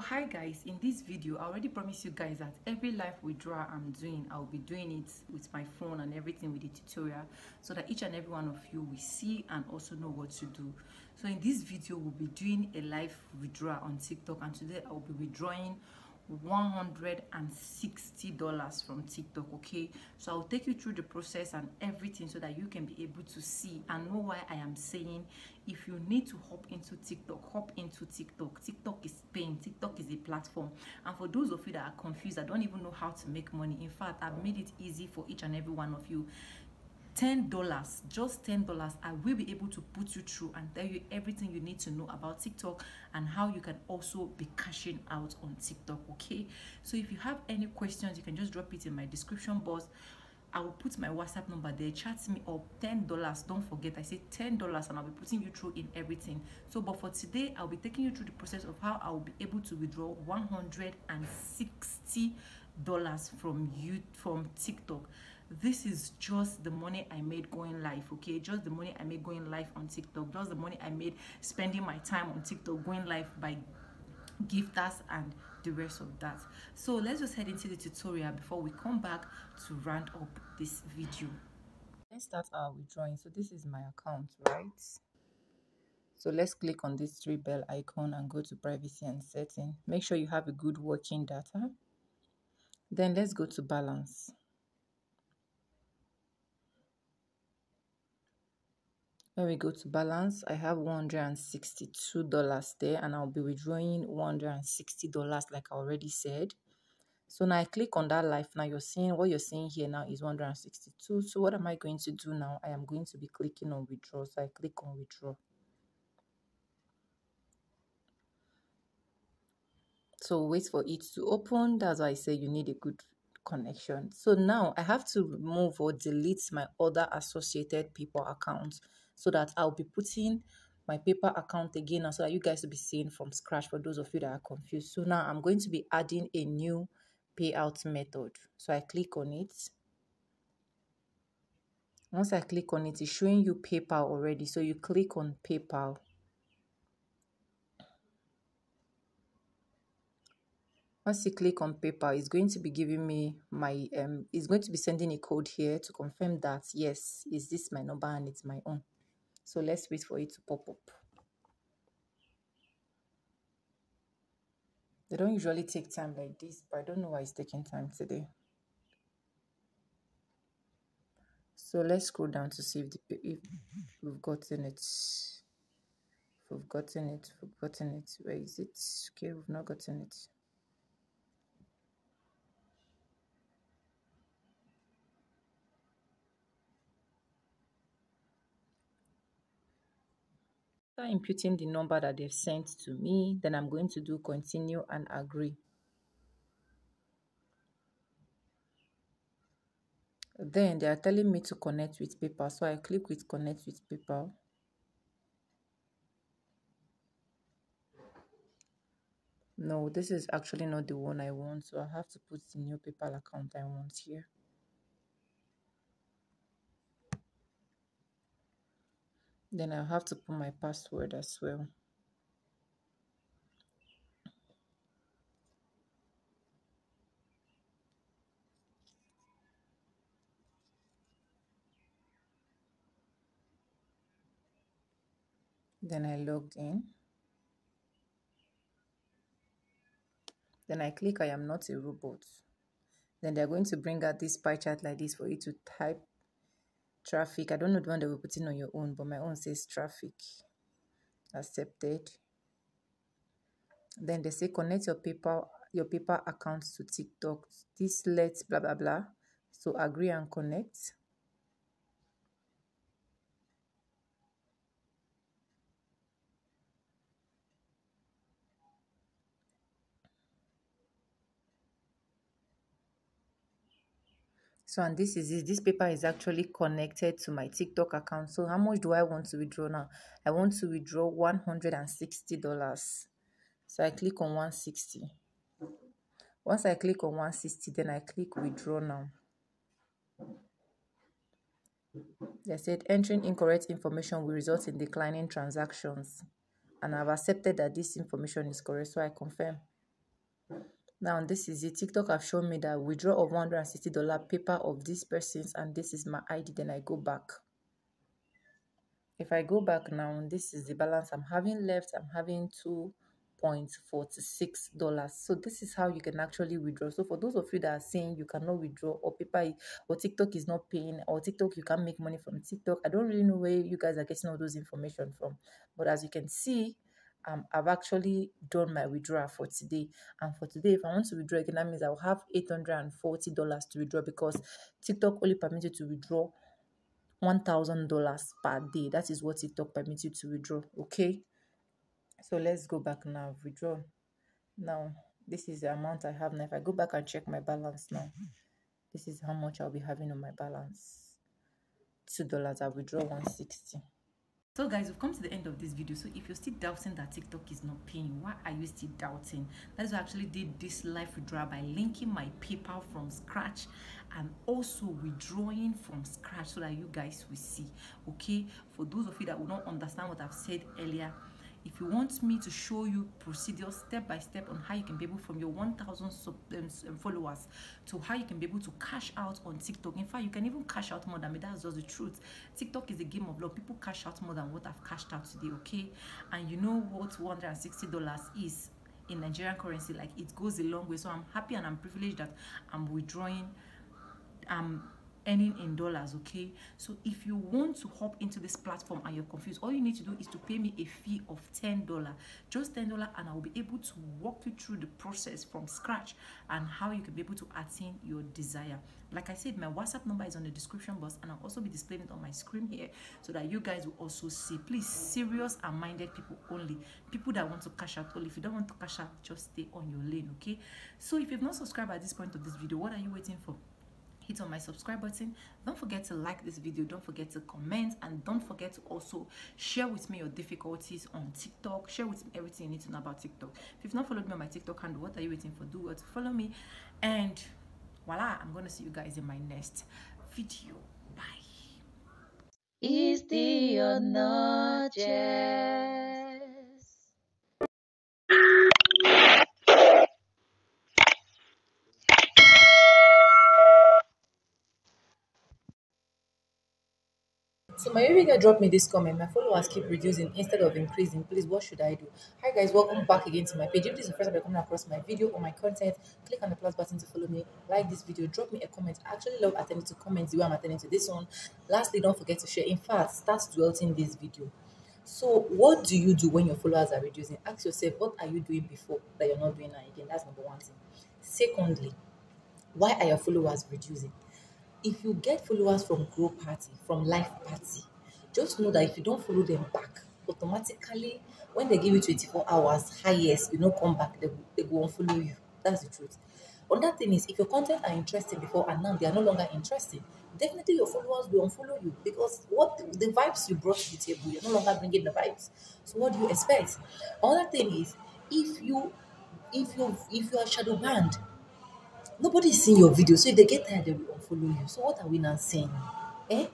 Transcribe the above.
Hi guys, in this video I already promised you guys that every live withdrawal I'm doing, I'll be doing it with my phone and everything with the tutorial, so that each and every one of you will see and also know what to do. So in this video we'll be doing a live withdrawal on TikTok, and today I will be withdrawing $160 from TikTok. Okay, so I'll take you through the process and everything so that you can be able to see and know why I am saying if you need to hop into TikTok, hop into TikTok. TikTok is paying. TikTok is a platform, and for those of you that are confused, I don't even know how to make money, in fact I've made it easy for each and every one of you. $10, just $10, I will be able to put you through and tell you everything you need to know about TikTok and how you can also be cashing out on TikTok. Okay, so if you have any questions, you can just drop it in my description box. I will put my WhatsApp number there. Chat me up. $10. Don't forget, I say $10, and I'll be putting you through in everything. So, but for today, I'll be taking you through the process of how I will be able to withdraw $160 from TikTok. This is just the money I made going live. Okay, just the money I made going live on TikTok. Just the money I made spending my time on TikTok, going live by gifters and the rest of that. So let's just head into the tutorial before we come back to round up this video. Let's start our withdrawing. So this is my account, right? So let's click on this three bell icon and go to privacy and setting. Make sure you have a good working data. Then let's go to balance. When we go to balance, I have $162 there, and I'll be withdrawing $160 like I already said. So now I click on that live. Now what you're seeing here now is 162. So what am I going to do now? I am going to be clicking on withdraw. So I click on withdraw. So wait for it to open. That's why I say you need a good connection. So now I have to remove or delete my other associated people accounts, so that I'll be putting my paper account again, and so that you guys will be seeing from scratch for those of you that are confused. So now I'm going to be adding a new payout method. So I click on it. Once I click on it, it's showing you PayPal already. So you click on PayPal. Once you click on PayPal, it's going to be giving me my it's going to be sending a code here to confirm that yes, is this my number and it's my own. So let's wait for it to pop up. They don't usually take time like this, but I don't know why it's taking time today. So let's scroll down to see if we've gotten it. We've gotten it. We've gotten it. Where is it? Okay, we've not gotten it. After inputting the number that they've sent to me, then I'm going to do continue and agree. Then they are telling me to connect with PayPal, so I click with connect with PayPal. No, this is actually not the one I want, so I have to put the new PayPal account I want here. Then I'll have to put my password as well. Then I logged in. Then I click I am not a robot. Then they're going to bring out this pie chart like this for you to type traffic. I don't know the one that we're putting on your own, but my own says traffic. Accepted. Then they say connect your PayPal account to TikTok. This lets blah blah blah. So agree and connect. So, and this is it. This paper is actually connected to my TikTok account. So how much do I want to withdraw now? I want to withdraw $160. So I click on 160. Once I click on 160, then I click withdraw now. They said entering incorrect information will result in declining transactions. And I've accepted that this information is correct, so I confirm. Now this is it. TikTok have shown me that withdraw of $160 paper of this person's, and this is my ID. Then I go back. If I go back now, this is the balance I'm having left. I'm having $2.46. So this is how you can actually withdraw. So for those of you that are saying you cannot withdraw, or paper, or TikTok is not paying, or TikTok you can't make money from TikTok, I don't really know where you guys are getting all those information from. But as you can see, I've actually done my withdrawal for today. And for today, if I want to withdraw again, that means I'll have $840 to withdraw, because TikTok only permits you to withdraw $1,000 per day. That is what TikTok permits you to withdraw. Okay, so let's go back now. Withdraw. Now this is the amount I have now. If I go back and check my balance now, this is how much I'll be having on my balance. $2. I'll withdraw 160. So guys, we've come to the end of this video. So if you're still doubting that TikTok is not paying, why are you still doubting? That is why I actually did this live withdrawal by linking my PayPal from scratch and also withdrawing from scratch, so that you guys will see. Okay, for those of you that will not understand what I've said earlier, if you want me to show you procedures step by step on how you can be able, from your 1,000 followers, to how you can be able to cash out on TikTok. In fact, you can even cash out more than me. That's just the truth. TikTok is a game of love. People cash out more than what I've cashed out today. Okay, and you know what $160 is in Nigerian currency? Like, it goes a long way. So I'm happy and I'm privileged that I'm withdrawing, earning in dollars. Okay, so if you want to hop into this platform and you're confused, all you need to do is to pay me a fee of $10, just $10, and I will be able to walk you through the process from scratch and how you can be able to attain your desire. Like I said, my WhatsApp number is on the description box, and I'll also be displaying it on my screen here so that you guys will also see. Please, serious and minded people only, people that want to cash out only. If you don't want to cash out, just stay on your lane. Okay, so if you've not subscribed at this point of this video, what are you waiting for? Hit on my subscribe button. Don't forget to like this video. Don't forget to comment, and don't forget to also share with me your difficulties on TikTok. Share with me everything you need to know about TikTok. If you've not followed me on my TikTok handle, what are you waiting for? Do well to follow me, and voila, I'm gonna see you guys in my next video. Bye. Is deeonojas. So my baby girl dropped me this comment. My followers keep reducing instead of increasing. Please, what should I do? Hi guys, welcome back again to my page. If this is the first time you're coming across my video or my content, click on the plus button to follow me. Like this video, drop me a comment. I actually love attending to comments the way I'm attending to this one. Lastly, don't forget to share. In fact, start dwelling this video. So what do you do when your followers are reducing? Ask yourself, what are you doing before that you're not doing now again? That's number one thing. Secondly, why are your followers reducing? If you get followers from Grow Party, from Life Party, just know that if you don't follow them back, automatically, when they give you 24 hours, highest, you know, come back, they go unfollow you. That's the truth. Another thing is, if your content are interesting before and now they are no longer interesting, definitely your followers will unfollow you, because what the vibes you brought to the table, you're no longer bringing the vibes. So what do you expect? Another thing is, if you are shadow banned, nobody is seeing your video, so if they get tired, they will unfollow you. So what are we now saying? Eh?